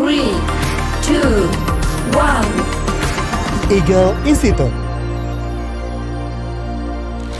3, 2, 1. Eagle Institute.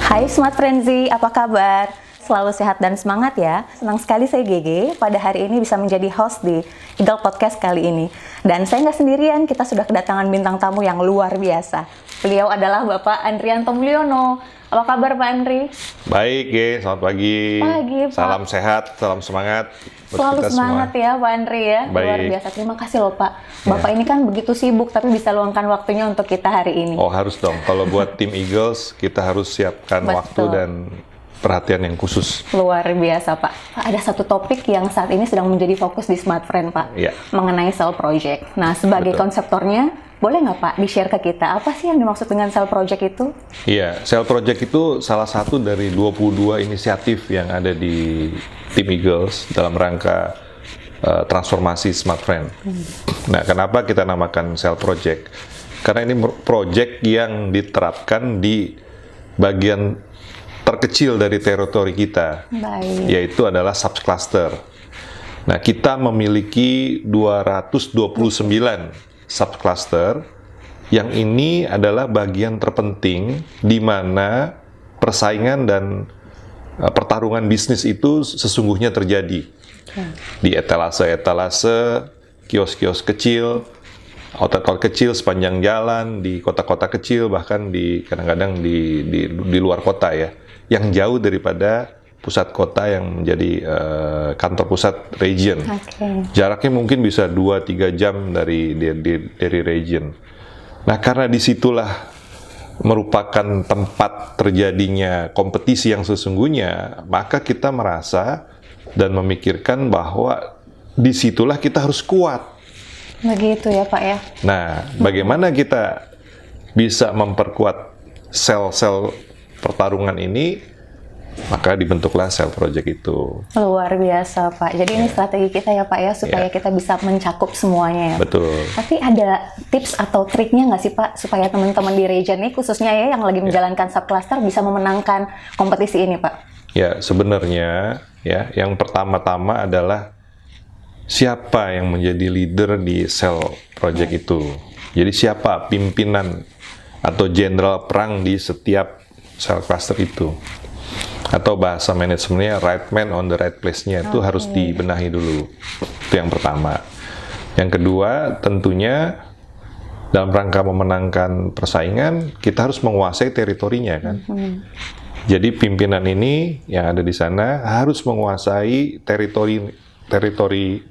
Hai Smart Frenzy, apa kabar? Selalu sehat dan semangat ya. Senang sekali saya GG pada hari ini bisa menjadi host di Eagle Podcast kali ini. Dan saya nggak sendirian, kita sudah kedatangan bintang tamu yang luar biasa. Beliau adalah Bapak Andrianto Mulyono. Apa kabar Pak Andri? Baik, selamat pagi. Pagi, Pak. Salam sehat, salam semangat. buat Selalu kita semangat semua. ya Pak Andri ya. Baik. Luar biasa, terima kasih loh Pak. Bapak ini kan begitu sibuk tapi bisa luangkan waktunya untuk kita hari ini. Oh harus dong, kalau buat tim Eagles kita harus siapkan Betul. waktu dan perhatian yang khusus. Luar biasa Pak. Pak, ada satu topik yang saat ini sedang menjadi fokus di Smart Friend Pak, Iya. mengenai Cell Project. Nah, sebagai Betul. konseptornya, boleh nggak Pak di-share ke kita, apa sih yang dimaksud dengan Cell Project itu? Iya, Cell Project itu salah satu dari 22 inisiatif yang ada di tim Eagles dalam rangka transformasi Smart Friend. Nah, kenapa kita namakan Cell Project? Karena ini project yang diterapkan di bagian terkecil dari teritori kita, Baik. yaitu adalah subcluster. Nah, kita memiliki 229 subcluster, yang ini adalah bagian terpenting di mana persaingan dan pertarungan bisnis itu sesungguhnya terjadi. Di etalase-etalase, kios-kios kecil, outlet kecil sepanjang jalan, di kota-kota kecil, bahkan kadang-kadang di luar kota ya, yang jauh daripada pusat kota yang menjadi kantor pusat region. Oke. Jaraknya mungkin bisa 2-3 jam dari region. Nah, karena disitulah merupakan tempat terjadinya kompetisi yang sesungguhnya, maka kita merasa dan memikirkan bahwa disitulah kita harus kuat. Begitu ya Pak ya. Nah, bagaimana kita bisa memperkuat sel-sel pertarungan ini? Maka dibentuklah Cell Project itu. Luar biasa Pak. Jadi ini strategi kita ya Pak ya, supaya kita bisa mencakup semuanya ya. Betul. Tapi ada tips atau triknya nggak sih Pak, supaya teman-teman di region ini, khususnya ya yang lagi menjalankan subcluster, bisa memenangkan kompetisi ini Pak? Ya, sebenarnya ya, yang pertama-tama adalah siapa yang menjadi leader di Cell Project itu. Jadi siapa pimpinan atau jenderal perang di setiap cell cluster itu. Atau bahasa manajemennya right man on the right place-nya itu harus dibenahi dulu. Itu yang pertama. Yang kedua, tentunya dalam rangka memenangkan persaingan, kita harus menguasai teritorinya kan. Jadi pimpinan ini yang ada di sana harus menguasai teritori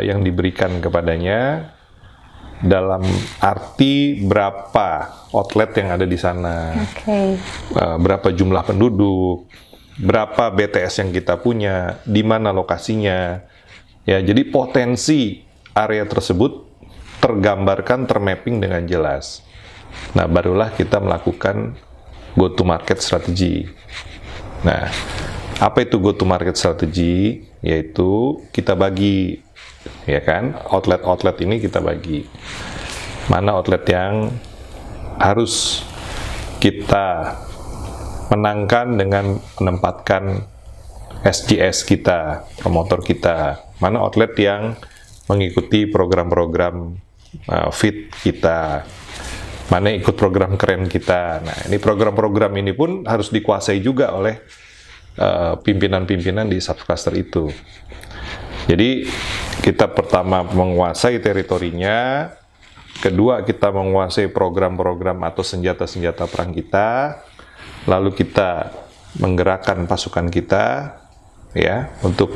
yang diberikan kepadanya, dalam arti berapa outlet yang ada di sana, berapa jumlah penduduk, berapa BTS yang kita punya, di mana lokasinya. Ya, jadi potensi area tersebut tergambarkan, termapping dengan jelas. Nah, barulah kita melakukan go to market strategy. Nah, apa itu go to market strategy? Yaitu kita bagi, ya kan, outlet-outlet ini kita bagi. Mana outlet yang harus kita menangkan dengan menempatkan SGS kita, promotor kita. Mana outlet yang mengikuti program-program fit kita. Mana ikut program keren kita. Nah, ini program-program ini pun harus dikuasai juga oleh pimpinan-pimpinan di subcluster itu. Jadi kita pertama menguasai teritorinya, kedua kita menguasai program-program atau senjata-senjata perang kita, lalu kita menggerakkan pasukan kita ya untuk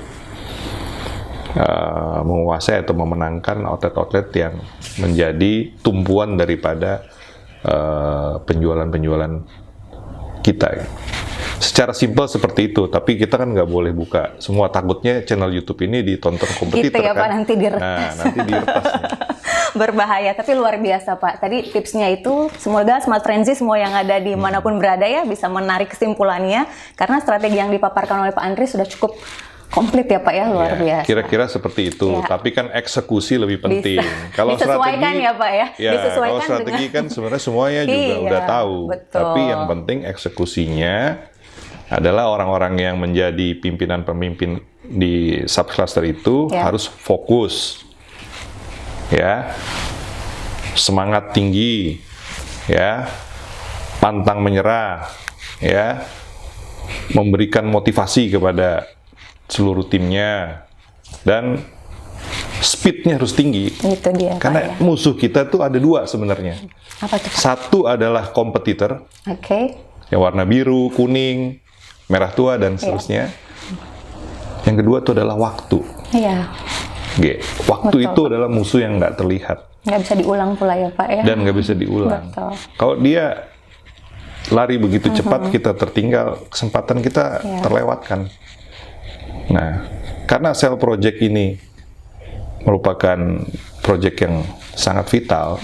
menguasai atau memenangkan outlet-outlet yang menjadi tumpuan daripada penjualan-penjualan kita. Secara simpel seperti itu, tapi kita kan nggak boleh buka. Semua takutnya channel YouTube ini ditonton kompetitor Gitu ya kan. Pak, nanti diretas. Nah, nanti diretasnya. Berbahaya, tapi luar biasa Pak. Tadi tipsnya itu, semoga Smart Frenzy semua yang ada di manapun berada ya bisa menarik kesimpulannya, karena strategi yang dipaparkan oleh Pak Andri sudah cukup komplit ya Pak ya, luar biasa. Kira-kira seperti itu, Ya. tapi kan eksekusi lebih penting. Disesuaikan ya Pak ya, Kalau strategi kan sebenarnya semuanya juga Iya, udah tahu. betul. Tapi yang penting eksekusinya adalah orang-orang yang menjadi pimpinan-pemimpin di subcluster itu harus fokus ya, semangat tinggi, ya, pantang menyerah, ya, memberikan motivasi kepada seluruh timnya, dan speednya harus tinggi. Itu dia, Pak, Karena ya. musuh kita tuh ada dua sebenarnya. Apa tuh, Pak? Satu adalah kompetitor, Oke. yang warna biru, kuning, merah tua, dan seterusnya. Yang kedua itu adalah waktu. Iya. Waktu Betul, itu Pak. adalah musuh yang nggak terlihat Nggak bisa diulang pula ya, Pak, ya. dan nggak bisa diulang. Betul. Kalau dia lari begitu cepat, kita tertinggal, kesempatan kita Iya. terlewatkan. Nah, karena sel project ini merupakan project yang sangat vital,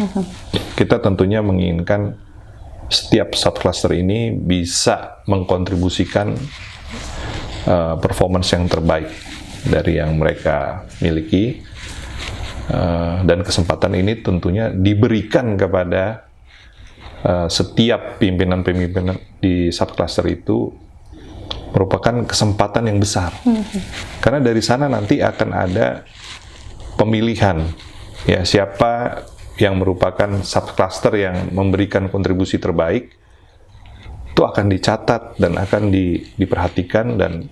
kita tentunya menginginkan setiap subcluster ini bisa mengkontribusikan performance yang terbaik dari yang mereka miliki, dan kesempatan ini tentunya diberikan kepada setiap pimpinan-pimpinan di subcluster itu, merupakan kesempatan yang besar. Karena dari sana nanti akan ada pemilihan, ya, siapa yang merupakan subcluster yang memberikan kontribusi terbaik, itu akan dicatat dan akan diperhatikan dan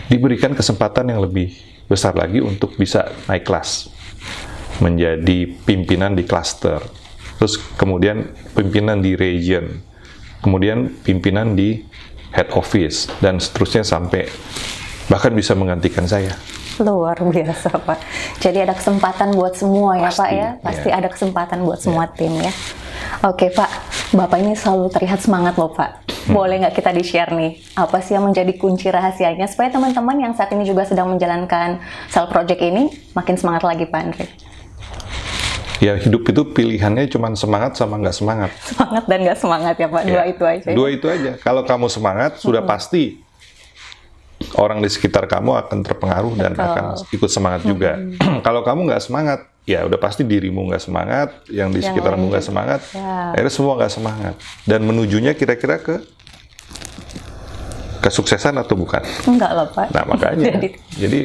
diberikan kesempatan yang lebih besar lagi untuk bisa naik kelas menjadi pimpinan di cluster, terus kemudian pimpinan di region, kemudian pimpinan di head office, dan seterusnya sampai bahkan bisa menggantikan saya. Luar biasa, Pak. Jadi ada kesempatan buat semua ya, Pasti, Pak, ya? Pasti ya. ada kesempatan buat semua tim ya. Oke, Pak. Bapak ini selalu terlihat semangat loh, Pak. Boleh nggak kita di-share nih, apa sih yang menjadi kunci rahasianya supaya teman-teman yang saat ini juga sedang menjalankan sel project ini makin semangat lagi, Pak Andri? Ya, hidup itu pilihannya cuma semangat sama nggak semangat. Semangat dan nggak semangat ya, Pak? Dua Ya, itu aja. Dua itu aja. Kalau kamu semangat, sudah pasti orang di sekitar kamu akan terpengaruh dan Betul. akan ikut semangat juga. Kalau kamu nggak semangat, ya udah pasti dirimu nggak semangat, yang di Yang sekitarmu lain nggak juga. semangat, Ya. akhirnya semua nggak semangat. Dan menujunya kira-kira ke kesuksesan atau bukan? Enggak loh, Pak. Nah, makanya. Jadi- Jadi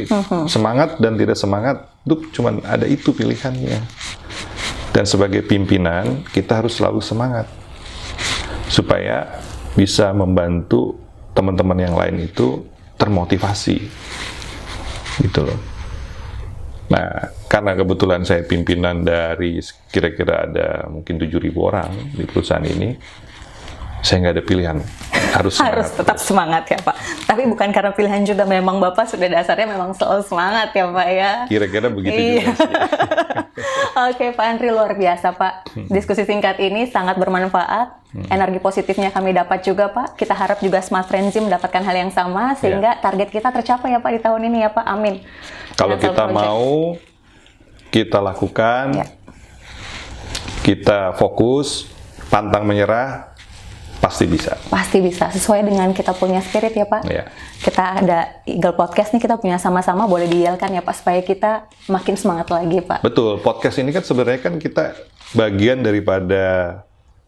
semangat dan tidak semangat itu cuma ada itu pilihannya. Dan sebagai pimpinan, kita harus selalu semangat supaya bisa membantu teman-teman yang lain itu termotivasi, gitu loh. Nah, karena kebetulan saya pimpinan dari kira-kira ada mungkin 7.000 orang di perusahaan ini, saya nggak ada pilihan, harus semangat. Harus tetap semangat ya, Pak. Tapi bukan karena pilihan juga, memang Bapak sudah dasarnya memang selalu semangat ya, Pak, ya. Kira-kira begitu Iya. juga sih. Oke, Pak Andri, luar biasa, Pak. Diskusi singkat ini sangat bermanfaat. Energi positifnya kami dapat juga, Pak. Kita harap juga Smart Frenzy mendapatkan hal yang sama, sehingga target kita tercapai ya, Pak, di tahun ini ya, Pak. Amin. Kalau Dengan Sel kita Project. mau, kita lakukan, Ya. kita fokus, pantang menyerah, pasti bisa. Pasti bisa, sesuai dengan kita punya spirit ya, Pak. Iya. Kita ada Eagle Podcast nih, kita punya sama-sama, boleh diyelkan ya, Pak, supaya kita makin semangat lagi, Pak. Betul, podcast ini kan sebenarnya kan kita bagian daripada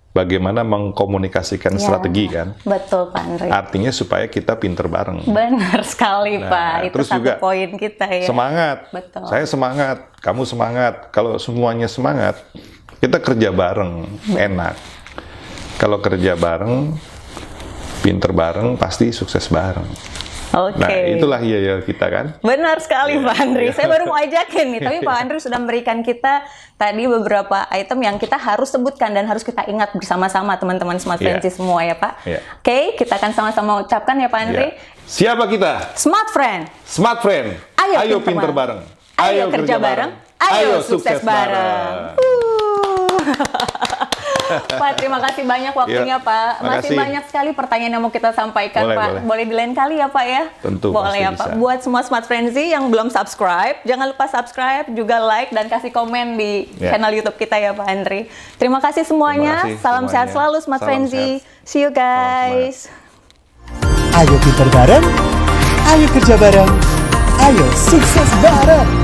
bagaimana mengkomunikasikan Ya, strategi kan. Betul, Pak Andri. Artinya supaya kita pinter bareng. Benar sekali, Nah, Pak. Itu terus satu juga poin kita ya. Semangat. Betul. Saya semangat, kamu semangat. Kalau semuanya semangat, kita kerja bareng, enak. Kalau kerja bareng, pinter bareng, pasti sukses bareng. Oke. Nah, itulah iya kita kan. Benar sekali, Pak Andri. Saya baru mau ajakin nih, tapi Pak Andri sudah memberikan kita tadi beberapa item yang kita harus sebutkan dan harus kita ingat bersama-sama, teman-teman Smart Iya. Frenzy semua ya, Pak. Iya. Oke, kita akan sama-sama ucapkan ya, Pak Andri. Ya. Siapa kita? Smart Friend. Smart Friend. Ayo pinter bareng. Ayo kerja bareng. Ayo sukses bareng. Pak, terima kasih banyak waktunya, Ya, Pak. Masih makasih. banyak sekali pertanyaan yang mau kita sampaikan, Boleh, Pak. boleh. Di lain kali ya, Pak, ya? Tentu, Boleh pasti ya, Pak. bisa. Buat semua Smart Frenzy yang belum subscribe, jangan lupa subscribe, juga like, dan kasih komen di Ya. channel YouTube kita ya, Pak Andri. Terima kasih semuanya. Terima kasih Salam sehat semuanya. selalu, Smart Salam Frenzy. sehat. See you, guys. Ayo pinter bareng, ayo kerja bareng, ayo sukses bareng.